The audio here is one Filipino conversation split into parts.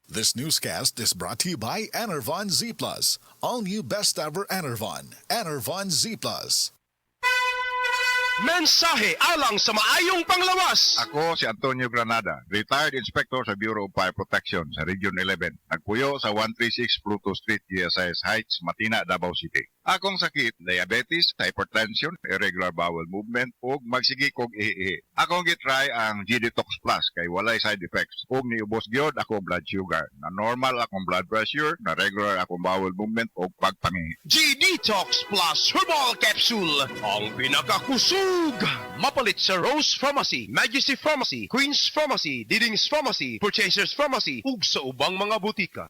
This newscast is brought to you by Enervon Z+. All new best ever Enervon. Enervon Z+. Mensahe alang sa maayong panglawas. Ako si Antonio Granada, retired inspector sa Bureau of Fire Protection sa Region 11. Nagpuyo sa 136 Pluto Street, GSIS Heights, Matina, Davao City. Akong sakit, diabetes, hypertension, irregular bowel movement, ug magsigi kog ihi. Akong gitry ang G-Detox Plus kay walay side effects. Ug niubos gyud akong blood sugar. Na normal akong blood pressure, na regular akong bowel movement ug pagpangihi. G-Detox Plus Herbal Capsule. Ang pinakakusog. Mapalit sa Rose Pharmacy, Majesty Pharmacy, Queen's Pharmacy, Diding's Pharmacy, Purchasers Pharmacy, ug sa ubang mga butika.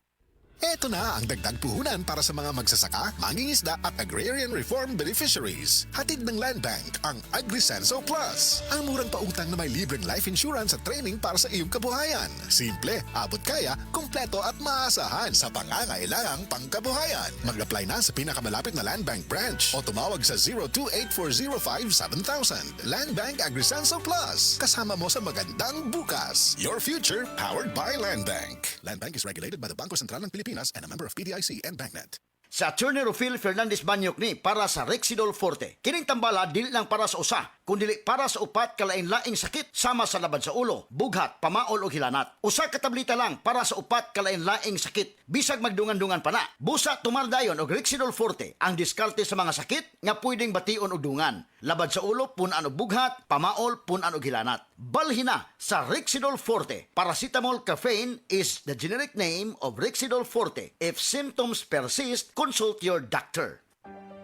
Ito na ang dagdag puhunan para sa mga magsasaka, mangingisda at agrarian reform beneficiaries. Hatid ng Land Bank ang AgriSenso Plus. Ang murang pautang na may libreng life insurance at training para sa iyong kabuhayan. Simple, abot kaya, kumpleto at maasahan sa pangangailangang pangkabuhayan. Mag-apply na sa pinakamalapit na Land Bank branch o tumawag sa 0284057000. Land Bank AgriSenso Plus. Kasama mo sa magandang bukas. Your future powered by Land Bank. Land Bank is regulated by the Bangko Sentral ng Pilipinas and a member of PDIC and BancNet. Sa Attorney Rufil Fernandez Banyok ni para sa Rexidol Forte. Kining tambala dili lang para sa usa, kundi para sa upat kalain-laing sakit sama sa labad sa ulo, bughat, pamaol o hilanat. Usa ka tableta lang para sa upat kalain-laing sakit. Bisag magdungan-dungan pa na. Busa tumardayon og Rexidol Forte ang diskarte sa mga sakit nga pwedeng bation og dungan. Labad sa ulo punan og bughat, pamaol punan og hilanat. Balhina sa Rexidol Forte. Paracetamol caffeine is the generic name of Rexidol Forte. If symptoms persist, consult your doctor.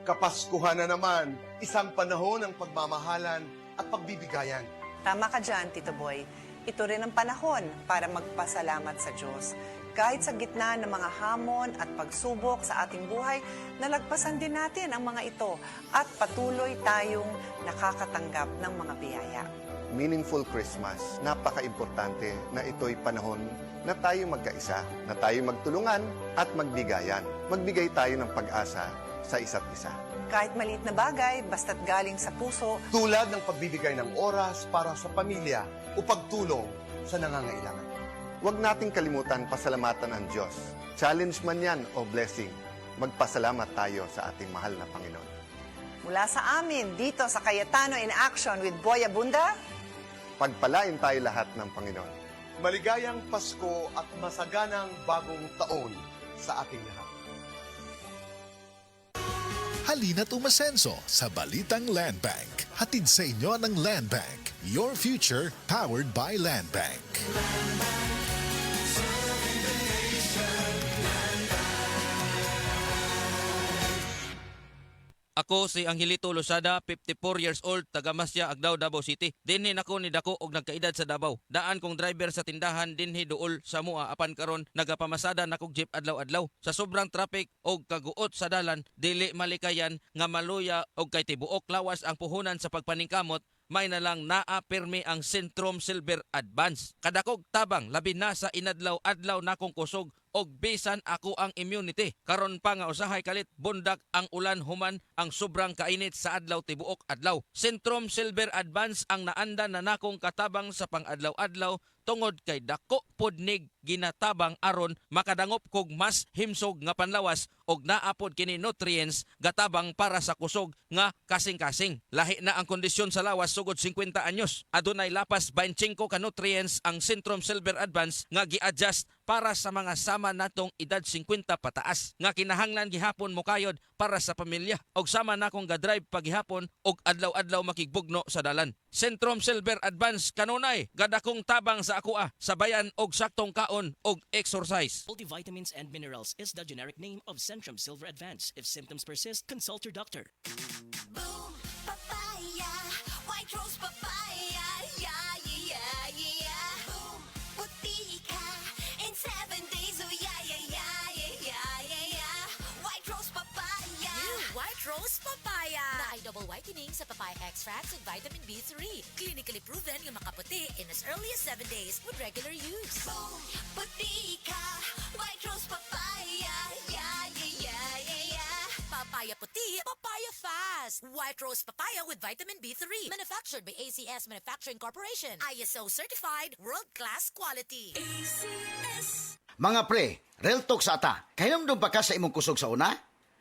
Kapaskuhan na naman, isang panahon ng pagmamahalan at pagbibigayan. Tama ka dyan, Tito Boy. Ito rin ang panahon para magpasalamat sa Diyos. Kahit sa gitna ng mga hamon at pagsubok sa ating buhay, nalagpasan din natin ang mga ito at patuloy tayong nakakatanggap ng mga biyaya. Meaningful Christmas, napaka-importante na ito'y panahon na tayo magkaisa, na tayo magtulungan at magbigayan. Magbigay tayo ng pag-asa sa isa't isa. Kahit maliit na bagay, basta't galing sa puso, Tulad ng pagbibigay ng oras para sa pamilya o pagtulong sa nangangailangan. Huwag nating kalimutan pasalamatan ang Diyos. Challenge man yan o blessing, magpasalamat tayo sa ating mahal na Panginoon. mula sa amin dito sa Cayetano in Action with Boy Abunda, Pagpalain tayo lahat ng Panginoon. Maligayang Pasko at masaganang bagong taon sa ating lahat. Halina't umasenso sa Balitang Land Bank. Hatid sa inyo ng Land Bank. Your future powered by Land Bank. Ako si Angelito Losada, 54 years old, taga Masya, Agdao, Davao City. Dinhi nako ni dako og nagkaedad sa Davao. Daan kong driver sa tindahan dinhi duol sa mua apan karon nagapamasada nakog jeep adlaw-adlaw. Sa sobrang traffic og kaguot sa dalan, dili malikayan nga maluya og kay tibuok lawas ang puhunan sa pagpaningkamot. May na lang naapirmi ang Centrum Silver Advance. Kadakog tabang labi na sa inadlaw-adlaw nakong kusog og bisan ako ang immunity. Karon pa nga usahay kalit bundak ang ulan human ang sobrang kainit sa adlaw tibuok adlaw. Centrum Silver Advance ang naanda na nakong katabang sa pang-adlaw-adlaw tungod kay dako pod nig ginatabang aron makadangop kog mas himsog nga panlawas og naapod kini nutrients gatabang para sa kusog nga kasing-kasing. Lahi na ang kondisyon sa lawas sugod 50 anyos. Adunay lapas 25 ka nutrients ang Centrum Silver Advance nga gi-adjust para sa mga sama natong edad 50 pataas nga kinahanglan gihapon mo kayod para sa pamilya og sama na kong ga-drive paghihapon og adlaw-adlaw makigbugno sa dalan. Centrum Silver Advance kanunay gadakong tabang sa akoa sabayan og saktong kaon og exercise. Multivitamins and minerals is the generic name of Centrum Silver Advance. If symptoms persist, consult your doctor. Boom, papaya, white rose papaya, yeah, yeah, yeah. Boom, puti ka in 7 days, oh yeah, yeah, yeah, yeah, yeah, yeah. White rose papaya. New White Rose Papaya. Na ay double whitening sa papaya extracts with vitamin B3. Clinically proven yung makaputi in as early as 7 days with regular use. Boom, puti ka, white rose papaya, yeah, yeah, yeah, yeah, yeah. Papaya puti, papaya fast. White Rose Papaya with vitamin B3. Manufactured by ACS Manufacturing Corporation. ISO certified, world-class quality. ACS. Mga pre, real talk sa ata. Kahinomdom pa ka sa imong kusog sa una?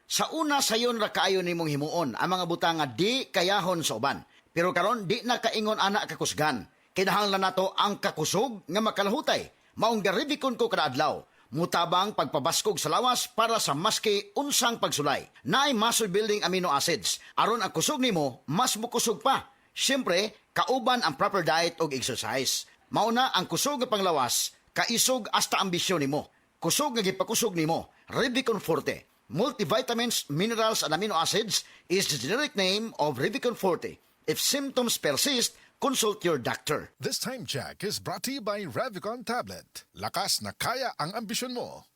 Sa una sayon ra kaayo nimong himuon ang mga butang nga di kayahon sa uban. Pero karon di na kaingon ana kakusgan. Kinahanglan nato ang kakusog nga makalahutay. Maong garibikon ko kada adlaw. Mutabang pagpabaskog sa lawas para sa maski unsang pagsulay. Naay muscle building amino acids. Aron ang kusog nimo mas mukusog pa. Siyempre, kauban ang proper diet og exercise. Mauna ang kusog nga panglawas, kaisog hasta ambisyon nimo. Kusog nga gipakusog nimo, Revicon Forte. Multivitamins, minerals, and amino acids is the generic name of Revicon Forte. If symptoms persist, consult your doctor. This time check is brought to you by Revicon Tablet. Lakas na kaya ang ambisyon mo.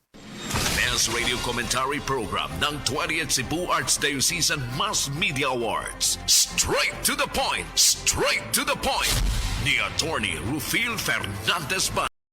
Best Radio Commentary Program ng 20th Cebu Arts Diocesan Mass Media Awards. Straight to the point! Straight to the point! Ni Attorney Rufil Fernandez Ban.